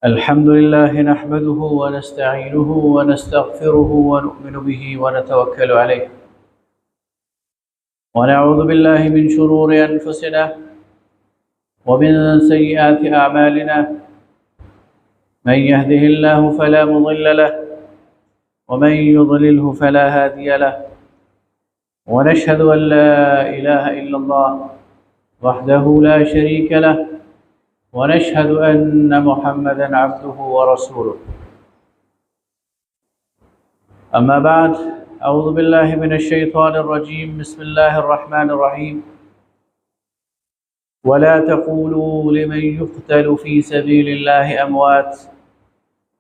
الحمد لله نحمده ونستعينه ونستغفره ونؤمن به ونتوكل عليه ونعوذ بالله من شرور أنفسنا ومن سيئات أعمالنا. من يهده الله فلا مضل له ومن يضلله فلا هادي له، ونشهد أن لا إله إلا الله وحده لا شريك له، ونشهد أن محمدًا عبده ورسوله. أما بعد، أعوذ بالله من الشيطان الرجيم. بسم الله الرحمن الرحيم. ولا تقولوا لمن يقتل في سبيل الله أموات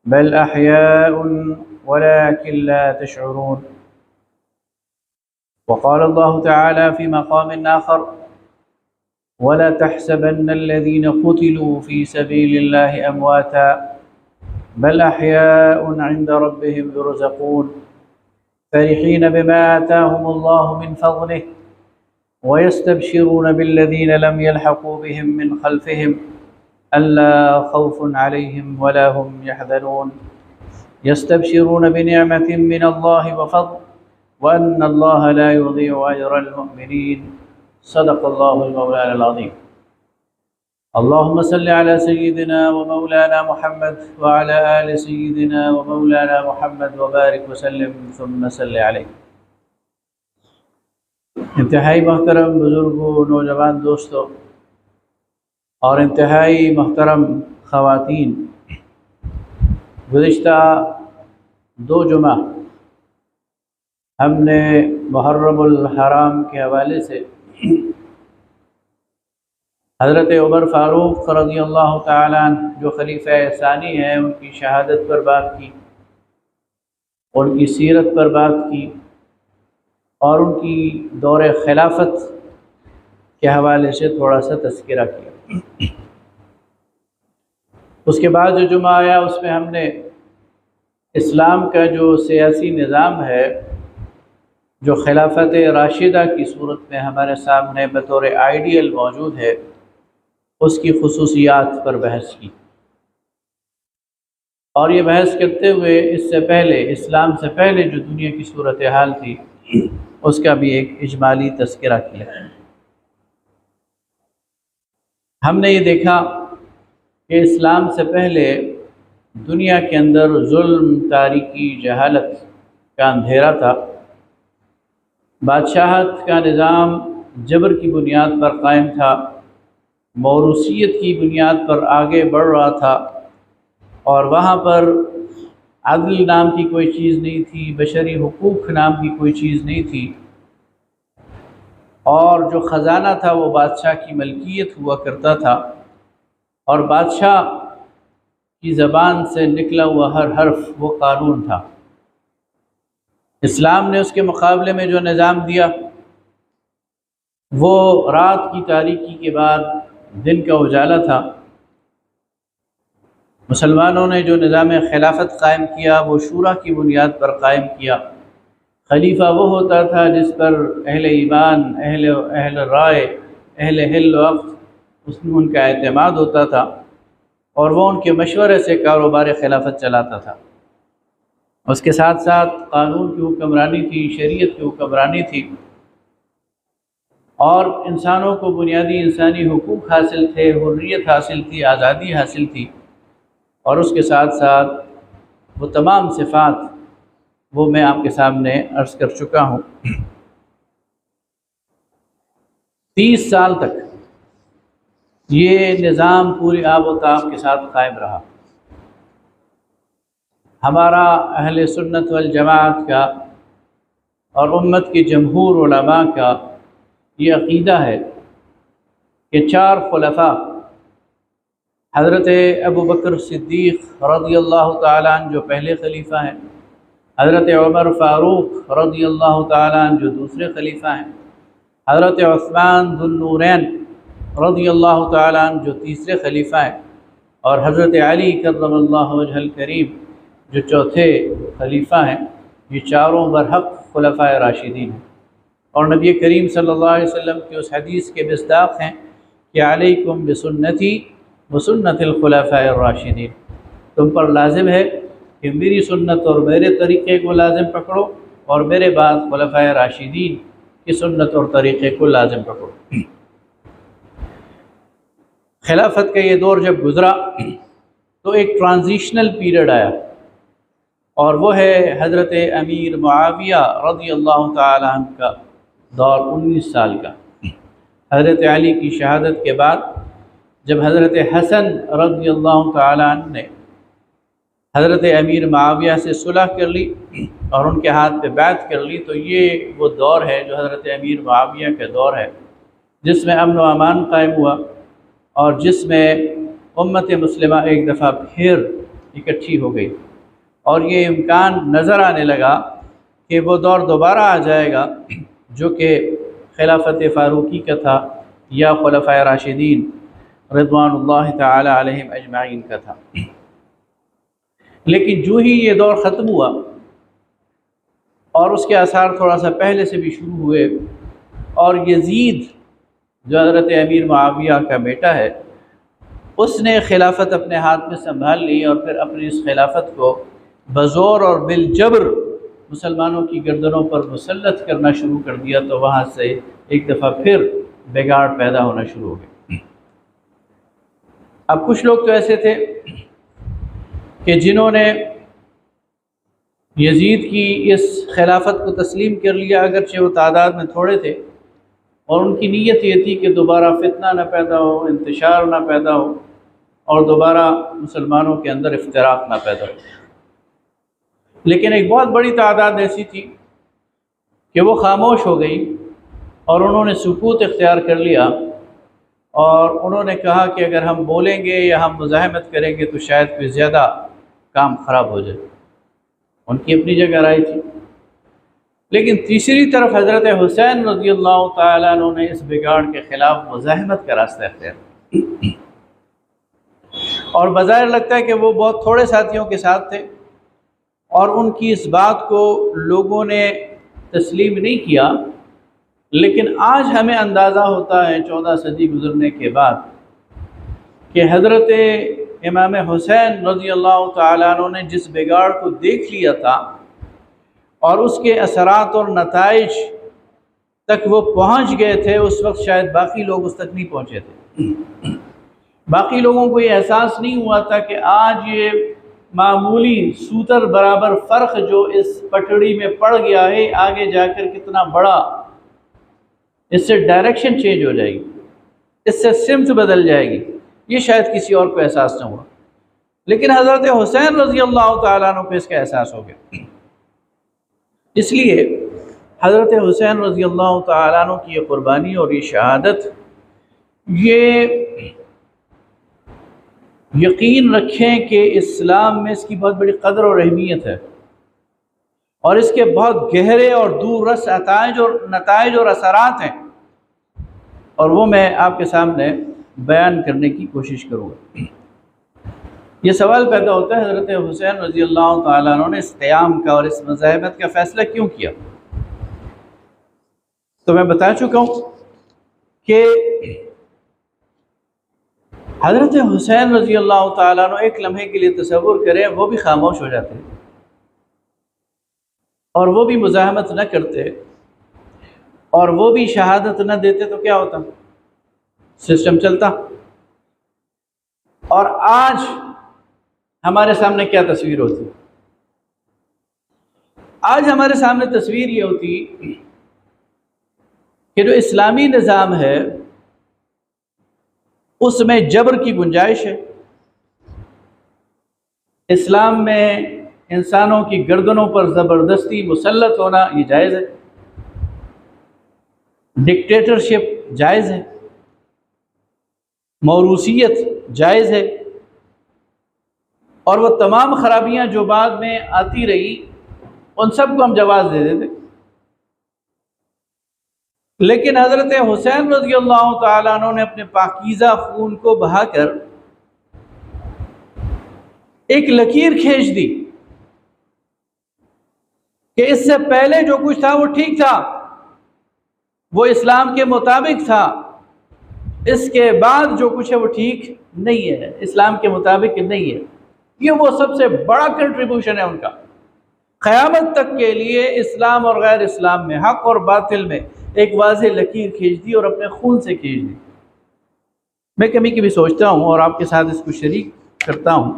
بل أحياء ولكن لا تشعرون. وقال الله تعالى في مقام آخر: ولا تحسبن الذين قتلوا في سبيل الله أمواتا بل أحياء عند ربهم يرزقون فرحين بما آتاهم الله من فضله ويستبشرون بالذين لم يلحقوا بهم من خلفهم ألا خوف عليهم ولا هم يحزنون يستبشرون بنعمة من الله وفضل وأن الله لا يضيع أجر المؤمنين. صدق الله المولانا العظيم. اللهم صل على سيدنا ومولانا محمد وعلى آل سيدنا ومولانا محمد وبارك وسلم ثم صل علیہ. انتہائی محترم بزرگوں، نوجوان دوستوں اور انتہائی محترم خواتین، گزشتہ 2 جمعہ ہم نے محرم الحرام کے حوالے سے حضرت عمر فاروق رضی اللہ تعالیٰ عنہ جو خلیفہ ثانی ہیں ان کی شہادت پر بات کی، ان کی سیرت پر بات کی اور ان کی دور خلافت کے حوالے سے تھوڑا سا تذکرہ کیا. اس کے بعد جو جمعہ آیا اس میں ہم نے اسلام کا جو سیاسی نظام ہے جو خلافت راشدہ کی صورت میں ہمارے سامنے بطور آئیڈیل موجود ہے، اس کی خصوصیات پر بحث کی. اور یہ بحث کرتے ہوئے اس سے پہلے، اسلام سے پہلے جو دنیا کی صورتحال تھی اس کا بھی ایک اجمالی تذکرہ کیا. ہم نے یہ دیکھا کہ اسلام سے پہلے دنیا کے اندر ظلم، تاریکی، جہالت کا اندھیرا تھا. بادشاہت کا نظام جبر کی بنیاد پر قائم تھا، موروثیت کی بنیاد پر آگے بڑھ رہا تھا، اور وہاں پر عدل نام کی کوئی چیز نہیں تھی، بشری حقوق نام کی کوئی چیز نہیں تھی، اور جو خزانہ تھا وہ بادشاہ کی ملکیت ہوا کرتا تھا، اور بادشاہ کی زبان سے نکلا ہوا ہر حرف وہ قانون تھا. اسلام نے اس کے مقابلے میں جو نظام دیا وہ رات کی تاریکی کے بعد دن کا اجالا تھا. مسلمانوں نے جو نظام خلافت قائم کیا وہ شورا کی بنیاد پر قائم کیا. خلیفہ وہ ہوتا تھا جس پر اہل ایمان، اہل رائے، اہل حل و عقد اس میں ان کا اعتماد ہوتا تھا، اور وہ ان کے مشورے سے کاروبار خلافت چلاتا تھا. اس کے ساتھ ساتھ قانون کی حکمرانی تھی، شریعت کی حکمرانی تھی، اور انسانوں کو بنیادی انسانی حقوق حاصل تھے، حریت حاصل تھی، آزادی حاصل تھی، اور اس کے ساتھ ساتھ وہ تمام صفات وہ میں آپ کے سامنے عرض کر چکا ہوں. 30 سال تک یہ نظام پوری آب و تاب کے ساتھ قائم رہا. ہمارا اہل سنت والجماعت کا اور امت کے جمہور علماء کا یہ عقیدہ ہے کہ 4 خلفاء حضرت ابو بکر صدیق رضی اللہ تعالیٰ عنہ جو پہلے خلیفہ ہیں، حضرت عمر فاروق رضی اللہ تعالیٰ عنہ جو دوسرے خلیفہ ہیں، حضرت عثمان ذو النورین رضی اللہ تعالیٰ عنہ جو تیسرے خلیفہ ہیں، اور حضرت علی کرم اللہ وجہ الکریم جو چوتھے خلیفہ ہیں. یہ چاروں برحق خلفاء راشدین ہیں، اور نبی کریم صلی اللہ علیہ وسلم کی اس حدیث کے مصداق ہیں کہ علیکم بسنتی وسنت الخلفاء الراشدین، تم پر لازم ہے کہ میری سنت اور میرے طریقے کو لازم پکڑو، اور میرے بعد خلفائے راشدین کی سنت اور طریقے کو لازم پکڑو۔ خلافت کا یہ دور جب گزرا تو ایک ٹرانزیشنل پیریڈ آیا، اور وہ ہے حضرت امیر معاویہ رضی اللہ تعالی عنہ کا دور، 19 سال کا۔ حضرت علی کی شہادت کے بعد جب حضرت حسن رضی اللہ تعالی عنہ نے حضرت امیر معاویہ سے صلح کر لی اور ان کے ہاتھ پہ بیعت کر لی، تو یہ وہ دور ہے جو حضرت امیر معاویہ کا دور ہے، جس میں امن و امان قائم ہوا، اور جس میں امت مسلمہ ایک دفعہ پھر اکٹھی ہو گئی، اور یہ امکان نظر آنے لگا کہ وہ دور دوبارہ آ جائے گا جو کہ خلافت فاروقی کا تھا یا خلفائے راشدین رضوان اللہ تعالی علیہم اجمعین کا تھا۔ لیکن جو ہی یہ دور ختم ہوا اور اس کے آثار تھوڑا سا پہلے سے بھی شروع ہوئے، اور یزید جو حضرت امیر معاویہ کا بیٹا ہے، اس نے خلافت اپنے ہاتھ میں سنبھال لی، اور پھر اپنی اس خلافت کو بزور اور بالجبر مسلمانوں کی گردنوں پر مسلط کرنا شروع کر دیا، تو وہاں سے ایک دفعہ پھر بگاڑ پیدا ہونا شروع ہو گیا۔ اب کچھ لوگ تو ایسے تھے کہ جنہوں نے یزید کی اس خلافت کو تسلیم کر لیا، اگرچہ وہ تعداد میں تھوڑے تھے، اور ان کی نیت یہ تھی کہ دوبارہ فتنہ نہ پیدا ہو، انتشار نہ پیدا ہو، اور دوبارہ مسلمانوں کے اندر افتراق نہ پیدا ہو۔ لیکن ایک بہت بڑی تعداد ایسی تھی کہ وہ خاموش ہو گئی، اور انہوں نے سکوت اختیار کر لیا، اور انہوں نے کہا کہ اگر ہم بولیں گے یا ہم مزاحمت کریں گے تو شاید کوئی زیادہ کام خراب ہو جائے۔ ان کی اپنی جگہ رائے تھی، لیکن تیسری طرف حضرت حسین رضی اللہ تعالیٰ عنہ نے اس بگاڑ کے خلاف مزاحمت کا راستہ اختیار کیا، اور بظاہر لگتا ہے کہ وہ بہت تھوڑے ساتھیوں کے ساتھ تھے، اور ان کی اس بات کو لوگوں نے تسلیم نہیں کیا۔ لیکن آج ہمیں اندازہ ہوتا ہے 14 صدی گزرنے کے بعد کہ حضرت امام حسین رضی اللہ تعالیٰ عنہ نے جس بگاڑ کو دیکھ لیا تھا، اور اس کے اثرات اور نتائج تک وہ پہنچ گئے تھے، اس وقت شاید باقی لوگ اس تک نہیں پہنچے تھے۔ باقی لوگوں کو یہ احساس نہیں ہوا تھا کہ آج یہ معمولی سوتر برابر فرق جو اس پٹڑی میں پڑ گیا ہے، آگے جا کر کتنا بڑا اس سے ڈائریکشن چینج ہو جائے گی، اس سے سمت بدل جائے گی، یہ شاید کسی اور کو احساس نہ ہوا، لیکن حضرت حسین رضی اللہ تعالیٰ عنہ کو اس کا احساس ہو گیا۔ اس لیے حضرت حسین رضی اللہ تعالیٰ عنہ کی یہ قربانی اور یہ شہادت، یہ یقین رکھیں کہ اسلام میں اس کی بہت بڑی قدر اور اہمیت ہے، اور اس کے بہت گہرے اور دور رس نتائج اور اثرات ہیں، اور وہ میں آپ کے سامنے بیان کرنے کی کوشش کروں گا۔ یہ سوال پیدا ہوتا ہے حضرت حسین رضی اللہ تعالیٰ عنہ نے اس قیام کا اور اس مزاحمت کا فیصلہ کیوں کیا؟ تو میں بتا چکا ہوں کہ حضرت حسین رضی اللہ تعالیٰ عنہ ایک لمحے کے لیے تصور کریں، وہ بھی خاموش ہو جاتے اور وہ بھی مزاحمت نہ کرتے اور وہ بھی شہادت نہ دیتے، تو کیا ہوتا؟ سسٹم چلتا۔ اور آج ہمارے سامنے کیا تصویر ہوتی؟ آج ہمارے سامنے تصویر یہ ہوتی کہ جو اسلامی نظام ہے اس میں جبر کی گنجائش ہے، اسلام میں انسانوں کی گردنوں پر زبردستی مسلط ہونا یہ جائز ہے، ڈکٹیٹرشپ جائز ہے، موروثیت جائز ہے، اور وہ تمام خرابیاں جو بعد میں آتی رہی ان سب کو ہم جواز دے دیتے۔ لیکن حضرت حسین رضی اللہ تعالیٰ عنہ نے اپنے پاکیزہ خون کو بہا کر ایک لکیر کھینچ دی کہ اس سے پہلے جو کچھ تھا وہ ٹھیک تھا، وہ اسلام کے مطابق تھا، اس کے بعد جو کچھ ہے وہ ٹھیک نہیں ہے، اسلام کے مطابق نہیں ہے۔ یہ وہ سب سے بڑا کنٹریبیوشن ہے ان کا، قیامت تک کے لیے اسلام اور غیر اسلام میں، حق اور باطل میں ایک واضح لکیر کھینچ دی اور اپنے خون سے کھینچ دی۔ میں کبھی کبھی سوچتا ہوں اور آپ کے ساتھ اس کو شریک کرتا ہوں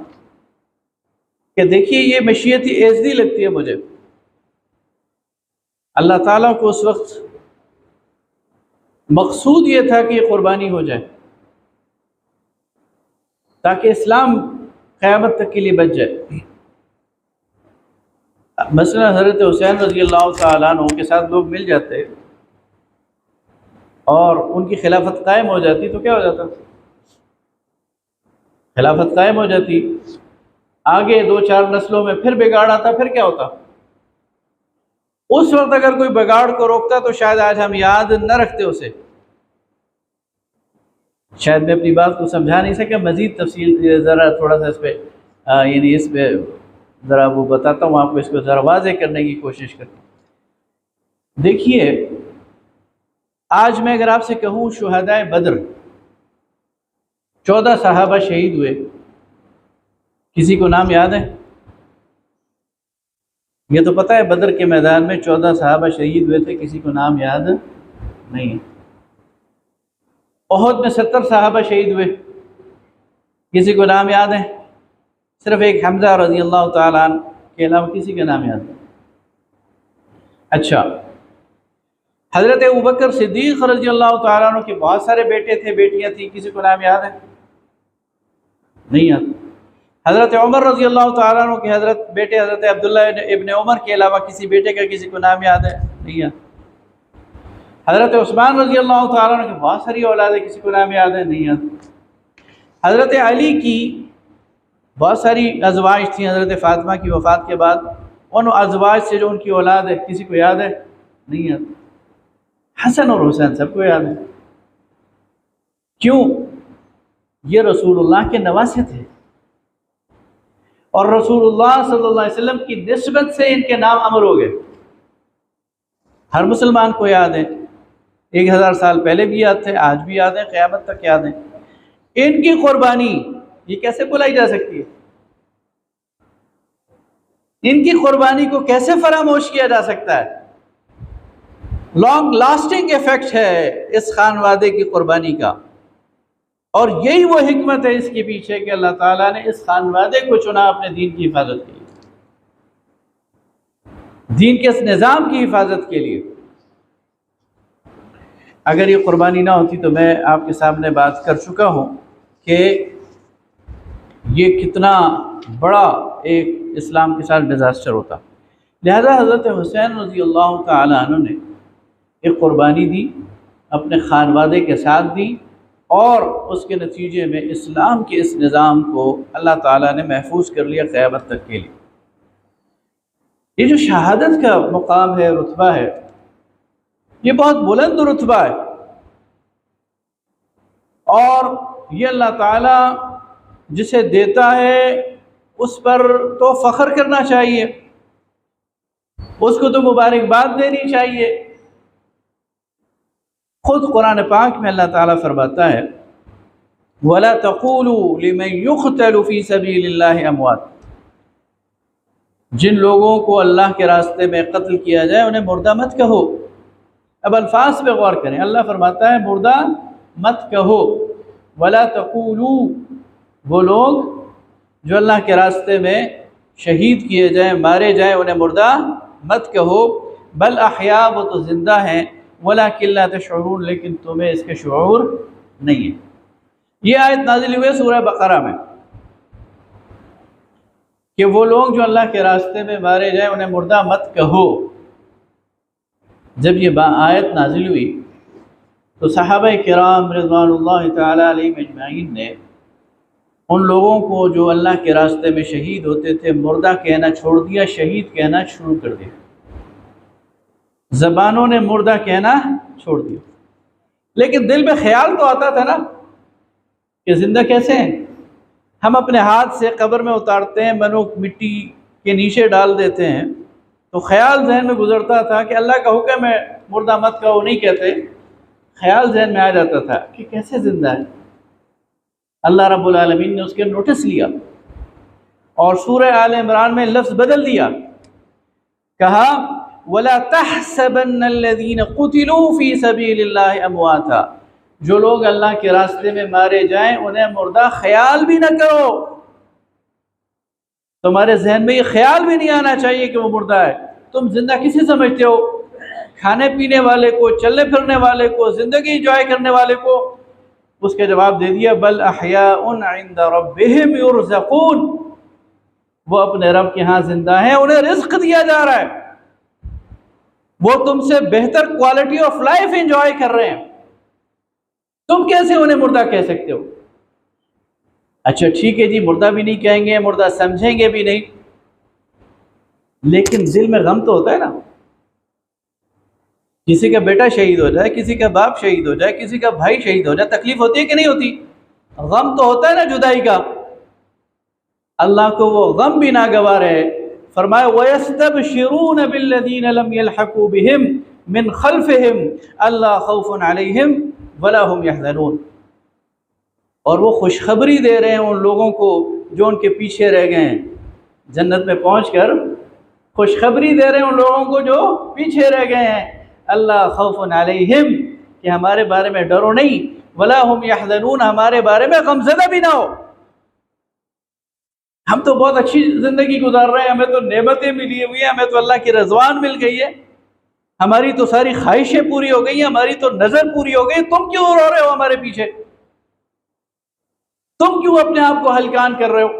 کہ دیکھیے یہ مشیت ایزدی لگتی ہے مجھے۔ اللہ تعالیٰ کو اس وقت مقصود یہ تھا کہ یہ قربانی ہو جائے تاکہ اسلام قیامت تک کے لیے بچ جائے۔ مثلا حضرت حسین رضی اللہ تعالیٰ عنہ کے ساتھ لوگ مل جاتے اور ان کی خلافت قائم ہو جاتی تو کیا ہو جاتا؟ خلافت قائم ہو جاتی، آگے 2-4 نسلوں میں پھر بگاڑ آتا، پھر کیا ہوتا؟ اس وقت اگر کوئی بگاڑ کو روکتا تو شاید آج ہم یاد نہ رکھتے اسے۔ شاید میں اپنی بات کو سمجھا نہیں سکا، مزید تفصیل ذرا تھوڑا سا اس پہ یعنی اس پہ ذرا وہ بتاتا ہوں آپ کو، اس کو ذرا واضح کرنے کی کوشش کرتا ہوں۔ دیکھیے آج میں اگر آپ سے کہوں شہدائے بدر 14 صحابہ شہید ہوئے، کسی کو نام یاد ہے؟ یہ تو پتہ ہے بدر کے میدان میں 14 صحابہ شہید ہوئے تھے، کسی کو نام یاد نہیں ہے۔ احد میں 70 صحابہ شہید ہوئے، کسی کو نام یاد ہے؟ صرف ایک حمزہ رضی اللہ تعالیٰ عنہ کے علاوہ کسی کا نام یاد نہیں۔ اچھا، حضرت ابوبکر صدیق رضی اللہ تعالیٰ عنہ کے بہت سارے بیٹے تھے، بیٹیاں تھیں، کسی کو نام یاد ہے؟ نہیں یاد۔ حضرت عمر رضی اللہ تعالیٰ عنہ کے حضرت بیٹے حضرت عبداللہ ابن عمر کے علاوہ کسی بیٹے کا کسی کو نام یاد ہے؟ نہیں یاد۔ حضرت عثمان رضی اللہ تعالیٰ عنہ کی بہت ساری اولاد ہے، کسی کو نام یاد ہے؟ نہیں یاد۔ حضرت علی کی بہت ساری ازواج تھیں، حضرت فاطمہ کی وفات کے بعد ان ازواج سے جو ان کی اولاد ہے کسی کو یاد ہے؟ نہیں یاد۔ حسن اور حسین سب کو یاد ہے۔ کیوں؟ یہ رسول اللہ کے نواسے تھے اور رسول اللہ صلی اللہ علیہ وسلم کی نسبت سے ان کے نام امر ہو گئے۔ ہر مسلمان کو یاد ہے، 1000 سال پہلے بھی یاد تھے، آج بھی یاد ہیں، قیامت تک یاد ہیں۔ ان کی قربانی یہ کیسے بلائی جا سکتی ہے؟ ان کی قربانی کو کیسے فراموش کیا جا سکتا ہے؟ لانگ لاسٹنگ ایفیکٹ ہے اس خانوادے کی قربانی کا، اور یہی وہ حکمت ہے اس کے پیچھے کہ اللہ تعالیٰ نے اس خانوادے کو چنا اپنے دین کی حفاظت کے لیے، دین کے اس نظام کی حفاظت کے لیے۔ اگر یہ قربانی نہ ہوتی تو میں آپ کے سامنے بات کر چکا ہوں کہ یہ کتنا بڑا ایک اسلام کے ساتھ ڈیزاسٹر ہوتا۔ لہذا حضرت حسین رضی اللہ تعالی عنہ نے ایک قربانی دی، اپنے خانوادے کے ساتھ دی، اور اس کے نتیجے میں اسلام کے اس نظام کو اللہ تعالیٰ نے محفوظ کر لیا قیامت تک کے لیے۔ یہ جو شہادت کا مقام ہے، رتبہ ہے، یہ بہت بلند رتبہ ہے، اور یہ اللہ تعالیٰ جسے دیتا ہے اس پر تو فخر کرنا چاہیے، اس کو تو مبارکباد دینی چاہیے۔ خود قرآن پاک میں اللہ تعالیٰ فرماتا ہے وَلَا تَقُولُوا لِمَنْ يُقْتَلُ فِي سَبِيلِ اللَّهِ أَمْوَاتٌ، جن لوگوں کو اللہ کے راستے میں قتل کیا جائے انہیں مردہ مت کہو۔ اب الفاظ پہ غور کریں، اللہ فرماتا ہے مردہ مت کہو۔ وَلَا تَقُولُوا، وہ لوگ جو اللہ کے راستے میں شہید کیے جائیں، مارے جائیں، انہیں مردہ مت کہو، بل احیاء، وہ تو زندہ ہیں، وَلَكِنْ لَا تَشْعُرُونَ، لیکن تمہیں اس کے شعور نہیں ہے۔ یہ آیت نازل ہوئی سورہ بقرہ میں کہ وہ لوگ جو اللہ کے راستے میں مارے جائیں انہیں مردہ مت کہو۔ جب یہ آیت نازل ہوئی تو صحابہ کرام رضوان اللہ تعالی علیہم اجمعین نے ان لوگوں کو جو اللہ کے راستے میں شہید ہوتے تھے مردہ کہنا چھوڑ دیا، شہید کہنا شروع کر دیا۔ زبانوں نے مردہ کہنا چھوڑ دیا، لیکن دل میں خیال تو آتا تھا نا کہ زندہ کیسے ہیں۔ ہم اپنے ہاتھ سے قبر میں اتارتے ہیں، منوق مٹی کے نیچے ڈال دیتے ہیں، تو خیال ذہن میں گزرتا تھا کہ اللہ کا حکم ہے مردہ مت کہو، نہیں کہتے۔ خیال ذہن میں آ جاتا تھا کہ کیسے زندہ ہے۔ اللہ رب العالمین نے اس کے نوٹس لیا اور سورہ آل عمران میں لفظ بدل دیا، کہا وَلَا تَحْسَبَنَّ الَّذِينَ قُتِلُوا فِي سَبِيلِ اللَّهِ أَمْوَاتًا، جو لوگ اللہ کے راستے میں مارے جائیں انہیں مردہ خیال بھی نہ کرو، تمہارے ذہن میں یہ خیال بھی نہیں آنا چاہیے کہ وہ مردہ ہے۔ تم زندہ کسی سمجھتے ہو؟ کھانے پینے والے کو، چلنے پھرنے والے کو، زندگی انجوائے کرنے والے کو؟ اس کے جواب دے دیا بل احیاء عند ربهم یرزقون، وہ اپنے رب کے ہاں زندہ ہیں، انہیں رزق دیا جا رہا ہے، وہ تم سے بہتر کوالٹی آف لائف انجوائے کر رہے ہیں، تم کیسے انہیں مردہ کہہ سکتے ہو؟ اچھا ٹھیک ہے جی، مردہ بھی نہیں کہیں گے، مردہ سمجھیں گے بھی نہیں، لیکن دل میں غم تو ہوتا ہے نا، کسی کا بیٹا شہید ہو جائے، کسی کا باپ شہید ہو جائے، کسی کا بھائی شہید ہو جائے، تکلیف ہوتی ہے کہ نہیں ہوتی؟ غم تو ہوتا ہے نا جدائی کا۔ اللہ کو وہ غم بھی ناگوار ہے، فرمایا وَيَسْتَبْشِرُونَ بِالَّذِينَ لَمْ يَلْحَقُوا بِهِمْ مِنْ خَلْفِهِمْ أَلَّا خَوْفٌ عَلَيْهِمْ وَلَا هُمْ يَحْزَنُونَ، اور وہ خوشخبری دے رہے ہیں ان لوگوں کو جو ان کے پیچھے رہ گئے ہیں، جنت میں پہنچ کر خوشخبری دے رہے ہیں ان لوگوں کو جو پیچھے رہ گئے ہیں، اللہ خوف علیہم، کہ ہمارے بارے میں ڈرو نہیں، ولا ہم یحزنون، ہمارے بارے میں غمزدہ بھی نہ ہو۔ ہم تو بہت اچھی زندگی گزار رہے ہیں، ہمیں تو نعمتیں ملی ہوئی ہیں، ہمیں تو اللہ کی رضوان مل گئی ہے، ہماری تو ساری خواہشیں پوری ہو گئی ہیں، ہماری تو نظر پوری ہو گئی، تم کیوں رو رہے ہو ہمارے پیچھے؟ تم کیوں اپنے آپ کو ہلکان کر رہے ہو؟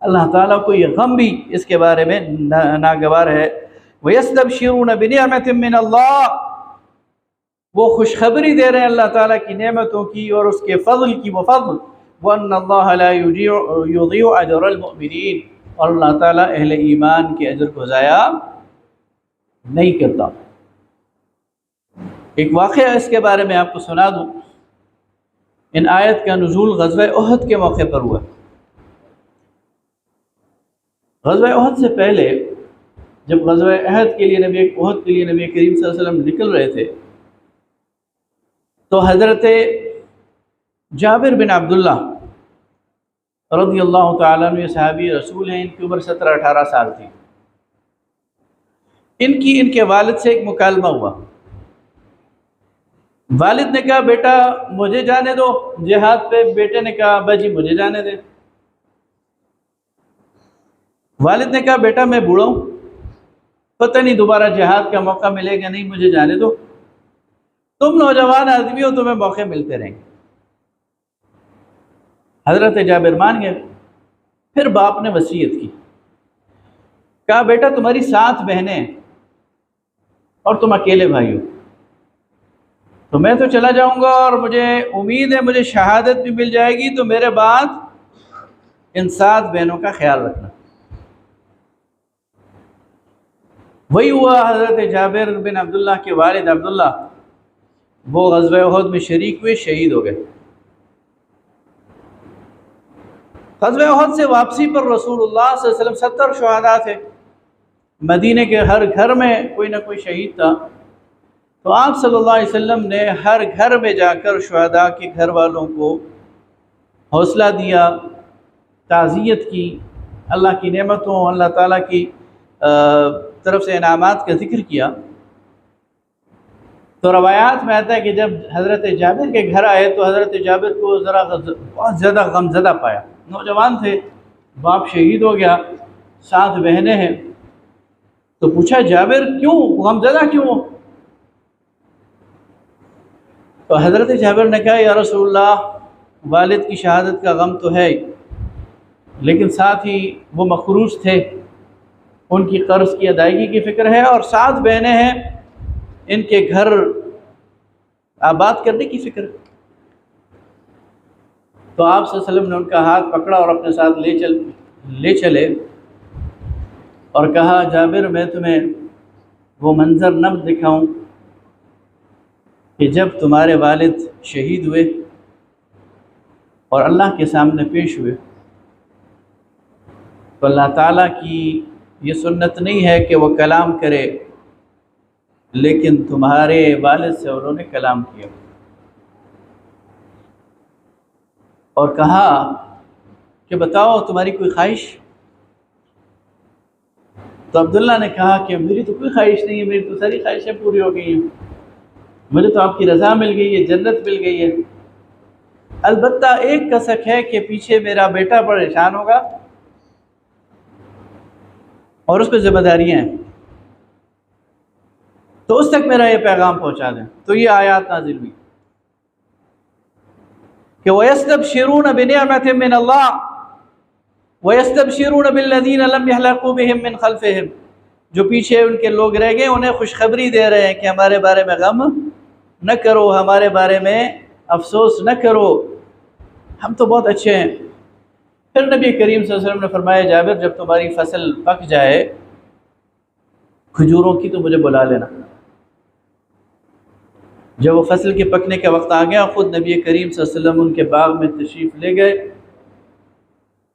اللہ تعالیٰ کو یہ غم بھی اس کے بارے میں ناگوار ہے۔ وَيَسْتَبْشِرُونَ بِنِعْمَةٍ مِّنَ اللَّهِ، وہ خوشخبری دے رہے ہیں اللہ تعالیٰ کی نعمتوں کی اور اس کے فضل کی، وہ فضل، وَأَنَّ اللَّهَ لَا يُضِيعُ أَجْرَ الْمُؤْمِنِينَ، اور اللہ تعالیٰ اہل ایمان کے اجر کو ضائع نہیں کرتا۔ ایک واقعہ اس کے بارے میں آپ کو سنا دوں، ان آیت کا نزول غزوہ احد کے موقع پر ہوا۔ غزوہ احد سے پہلے جب غزوہ احد کے لیے نبی کریم صلی اللہ علیہ وسلم نکل رہے تھے تو حضرت جابر بن عبداللہ رضی اللہ تعالیٰ عنہ صحابی رسول ہیں، ان کی عمر 17-18 سال تھی۔ ان کے والد سے ایک مکالمہ ہوا، والد نے کہا بیٹا مجھے جانے دو جہاد پہ، بیٹے نے کہا ابا جی مجھے جانے دیں۔ والد نے کہا بیٹا میں بوڑھا ہوں، پتہ نہیں دوبارہ جہاد کا موقع ملے گا نہیں، مجھے جانے دو، تم نوجوان آدمی ہو، تمہیں موقع ملتے رہیں گے۔ حضرت جابر مان گئے۔ پھر باپ نے وصیت کی، کہا بیٹا تمہاری 7 بہنیں ہیں اور تم اکیلے بھائی ہو، تو میں تو چلا جاؤں گا اور مجھے امید ہے مجھے شہادت بھی مل جائے گی، تو میرے بعد ان 7 بہنوں کا خیال رکھنا۔ وہی ہوا، حضرت جابر بن عبداللہ کے والد عبداللہ وہ غزوہ احد میں شریک ہوئے، شہید ہو گئے۔ غزوہ احد سے واپسی پر رسول اللہ صلی اللہ علیہ وسلم 70 شہداء تھے، مدینے کے ہر گھر میں کوئی نہ کوئی شہید تھا، تو آپ صلی اللہ علیہ وسلم نے ہر گھر میں جا کر شہداء کے گھر والوں کو حوصلہ دیا، تعزیت کی، اللہ کی نعمتوں، اللہ تعالیٰ کی طرف سے انعامات کا ذکر کیا۔ تو روایات میں آتا ہے کہ جب حضرت جابر کے گھر آئے تو حضرت جابر کو بہت زیادہ غمزدہ پایا، نوجوان تھے، باپ شہید ہو گیا، 7 بہنیں ہیں، تو پوچھا جابر کیوں غمزدہ کیوں ہو؟ تو حضرت جابر نے کہا یا رسول اللہ والد کی شہادت کا غم تو ہے، لیکن ساتھ ہی وہ مقروض تھے، ان کی قرض کی ادائیگی کی فکر ہے، اور 7 بہنیں ہیں، ان کے گھر آباد کرنے کی فکر۔ تو آپ صلی اللہ علیہ وسلم نے ان کا ہاتھ پکڑا اور اپنے ساتھ لے چلے اور کہا جابر میں تمہیں وہ منظر نہ دکھاؤں کہ جب تمہارے والد شہید ہوئے اور اللہ کے سامنے پیش ہوئے، تو اللہ تعالیٰ کی یہ سنت نہیں ہے کہ وہ کلام کرے، لیکن تمہارے والد سے انہوں نے کلام کیا اور کہا کہ بتاؤ تمہاری کوئی خواہش؟ تو عبداللہ نے کہا کہ میری تو کوئی خواہش نہیں ہے، میری تو ساری خواہشیں پوری ہو گئی ہیں، مجھے تو آپ کی رضا مل گئی ہے، جنت مل گئی ہے، البتہ ایک کسک ہے کہ پیچھے میرا بیٹا پریشان ہوگا اور اس پہ ذمہ داریاں ہیں، تو اس تک میرا یہ پیغام پہنچا دیں۔ تو یہ آیات نازل ہوئی کہ وَيَسْتَبْشِرُونَ بِنِعْمَةٍ مِّنَ اللَّهِ وَيَسْتَبْشِرُونَ بِالَّذِينَ لَمْ يَحْلَقُوا بِهِمْ مِنْ خَلْفِهِمْ، جو پیچھے ان کے لوگ رہ گئے انہیں خوشخبری دے رہے ہیں کہ ہمارے بارے میں غم نہ کرو، ہمارے بارے میں افسوس نہ کرو، ہم تو بہت اچھے ہیں۔ پھر نبی کریم صلی اللہ علیہ وسلم نے فرمایا جابر جب تمہاری فصل پک جائے کھجوروں کی تو مجھے بلا لینا۔ جب وہ فصل کے پکنے کا وقت آ گیا خود نبی کریم صلی اللہ علیہ وسلم ان کے باغ میں تشریف لے گئے،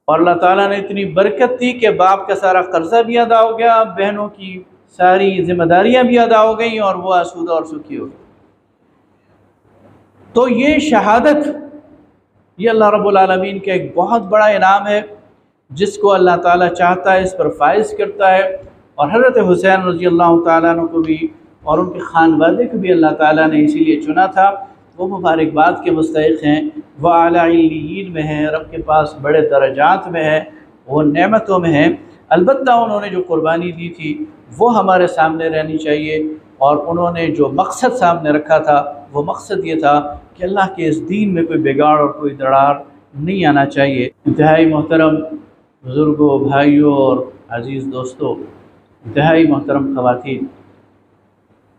اور اللہ تعالیٰ نے اتنی برکت دی کہ باپ کا سارا قرضہ بھی ادا ہو گیا، بہنوں کی ساری ذمہ داریاں بھی ادا ہو گئیں، اور وہ آسودہ اور سکھی ہو گئی۔ تو یہ شہادت یہ اللہ رب العالمین کا ایک بہت بڑا انعام ہے، جس کو اللہ تعالیٰ چاہتا ہے اس پر فائز کرتا ہے، اور حضرت حسین رضی اللہ تعالیٰ عنہ کو بھی اور ان کے خانوادے کو بھی اللہ تعالیٰ نے اسی لیے چنا تھا۔ وہ مبارکباد کے مستحق ہیں، وہ اعلیٰ علیین میں ہیں، رب کے پاس بڑے درجات میں ہیں، وہ نعمتوں میں ہیں۔ البتہ انہوں نے جو قربانی دی تھی وہ ہمارے سامنے رہنی چاہیے، اور انہوں نے جو مقصد سامنے رکھا تھا وہ مقصد یہ تھا کہ اللہ کے اس دین میں کوئی بگاڑ اور کوئی دراڑ نہیں آنا چاہیے۔ انتہائی محترم بزرگوں، بھائیوں اور عزیز دوستوں، انتہائی محترم خواتین،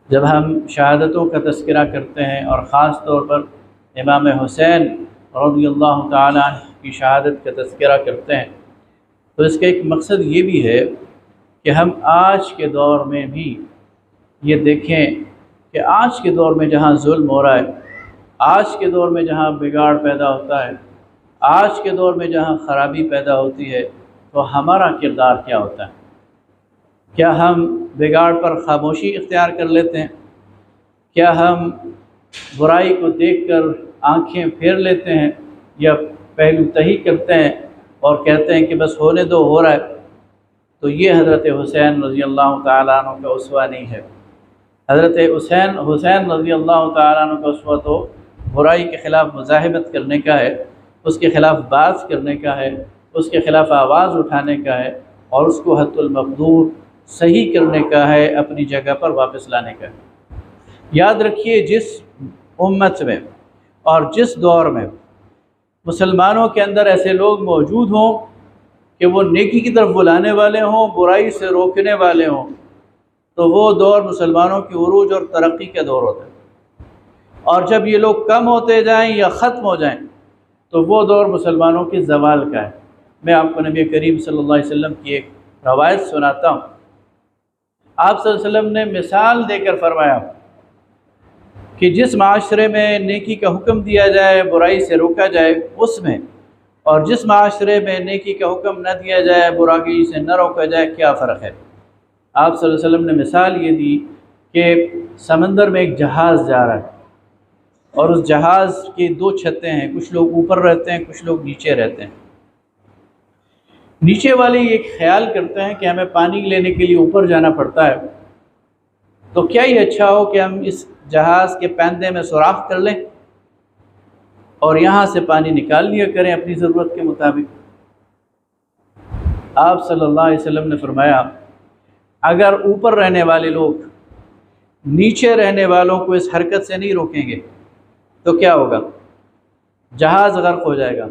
جب ہم شہادتوں کا تذکرہ کرتے ہیں اور خاص طور پر امام حسین رضی اللہ تعالیٰ عنہ کی شہادت کا تذکرہ کرتے ہیں، تو اس کا ایک مقصد یہ بھی ہے کہ ہم آج کے دور میں بھی یہ دیکھیں کہ آج کے دور میں جہاں ظلم ہو رہا ہے، آج کے دور میں جہاں بگاڑ پیدا ہوتا ہے، آج کے دور میں جہاں خرابی پیدا ہوتی ہے، تو ہمارا کردار کیا ہوتا ہے؟ کیا ہم بگاڑ پر خاموشی اختیار کر لیتے ہیں؟ کیا ہم برائی کو دیکھ کر آنکھیں پھیر لیتے ہیں، یا پہلو تہی کرتے ہیں اور کہتے ہیں کہ بس ہونے دو، ہو رہا ہے؟ تو یہ حضرت حسین رضی اللہ تعالیٰ عنہ کا اسوہ نہیں ہے۔ حضرت حسین رضی اللہ تعالیٰ عنہ کا اسوہ تو برائی کے خلاف مزاحمت کرنے کا ہے، اس کے خلاف بات کرنے کا ہے، اس کے خلاف آواز اٹھانے کا ہے، اور اس کو حد المقدور صحیح کرنے کا ہے، اپنی جگہ پر واپس لانے کا ہے۔ یاد رکھیے جس امت میں اور جس دور میں مسلمانوں کے اندر ایسے لوگ موجود ہوں کہ وہ نیکی کی طرف بلانے والے ہوں، برائی سے روکنے والے ہوں، تو وہ دور مسلمانوں کی عروج اور ترقی کا دور ہوتا ہے، اور جب یہ لوگ کم ہوتے جائیں یا ختم ہو جائیں تو وہ دور مسلمانوں کے زوال کا ہے۔ میں آپ کو نبی کریم صلی اللہ علیہ وسلم کی ایک روایت سناتا ہوں۔ آپ صلی اللہ علیہ وسلم نے مثال دے کر فرمایا کہ جس معاشرے میں نیکی کا حکم دیا جائے، برائی سے روکا جائے اس میں، اور جس معاشرے میں نیکی کا حکم نہ دیا جائے، برائی سے نہ روکا جائے، کیا فرق ہے؟ آپ صلی اللہ علیہ وسلم نے مثال یہ دی کہ سمندر میں ایک جہاز جا رہا ہے، اور اس جہاز کی دو چھتیں ہیں، کچھ لوگ اوپر رہتے ہیں، کچھ لوگ نیچے رہتے ہیں۔ نیچے والے ایک خیال کرتے ہیں کہ ہمیں پانی لینے کے لیے اوپر جانا پڑتا ہے، تو کیا یہ اچھا ہو کہ ہم اس جہاز کے پیندے میں سوراخ کر لیں اور یہاں سے پانی نکال لیا کریں اپنی ضرورت کے مطابق؟ آپ صلی اللہ علیہ وسلم نے فرمایا اگر اوپر رہنے والے لوگ نیچے رہنے والوں کو اس حرکت سے نہیں روکیں گے تو کیا ہوگا؟ جہاز غرق ہو جائے گا،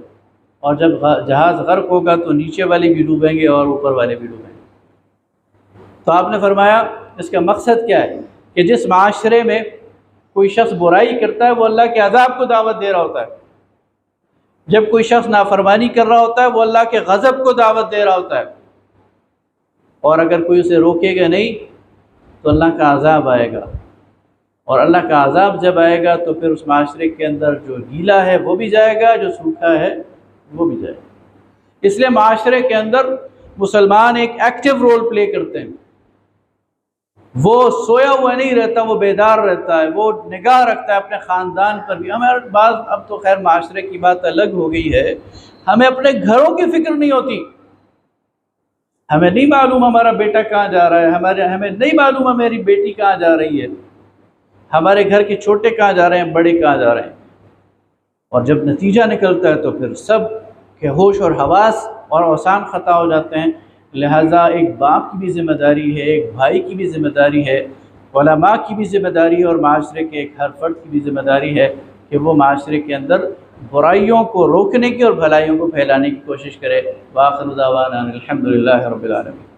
اور جب جہاز غرق ہوگا تو نیچے والے بھی ڈوبیں گے اور اوپر والے بھی ڈوبیں گے۔ تو آپ نے فرمایا اس کا مقصد کیا ہے کہ جس معاشرے میں کوئی شخص برائی کرتا ہے وہ اللہ کے عذاب کو دعوت دے رہا ہوتا ہے، جب کوئی شخص نافرمانی کر رہا ہوتا ہے وہ اللہ کے غضب کو دعوت دے رہا ہوتا ہے، اور اگر کوئی اسے روکے گا نہیں تو اللہ کا عذاب آئے گا، اور اللہ کا عذاب جب آئے گا تو پھر اس معاشرے کے اندر جو گیلا ہے وہ بھی جائے گا، جو سوکھا ہے وہ بھی جائے گا۔ اس لیے معاشرے کے اندر مسلمان ایک ایکٹیو رول پلے کرتے ہیں، وہ سویا ہوا نہیں رہتا، وہ بیدار رہتا ہے، وہ نگاہ رکھتا ہے اپنے خاندان پر بھی۔ ہمارے بعض اب تو خیر معاشرے کی بات الگ ہو گئی ہے، ہمیں اپنے گھروں کی فکر نہیں ہوتی، ہمیں نہیں معلوم ہمارا بیٹا کہاں جا رہا ہے، ہمیں نہیں معلوم ہماری بیٹی کہاں جا رہی ہے، ہمارے گھر کے چھوٹے کہاں جا رہے ہیں، بڑے کہاں جا رہے ہیں۔ اور جب نتیجہ نکلتا ہے تو پھر سب کے ہوش اور حواس اور اوسان خطا ہو جاتے ہیں۔ لہٰذا ایک باپ کی بھی ذمہ داری ہے، ایک بھائی کی بھی ذمہ داری ہے، علماء کی بھی ذمہ داری ہے، اور معاشرے کے ایک ہر فرد کی بھی ذمہ داری ہے کہ وہ معاشرے کے اندر برائیوں کو روکنے کی اور بھلائیوں کو پھیلانے کی کوشش کرے۔ وآخر دعوانا الحمد للہ رب العالمین۔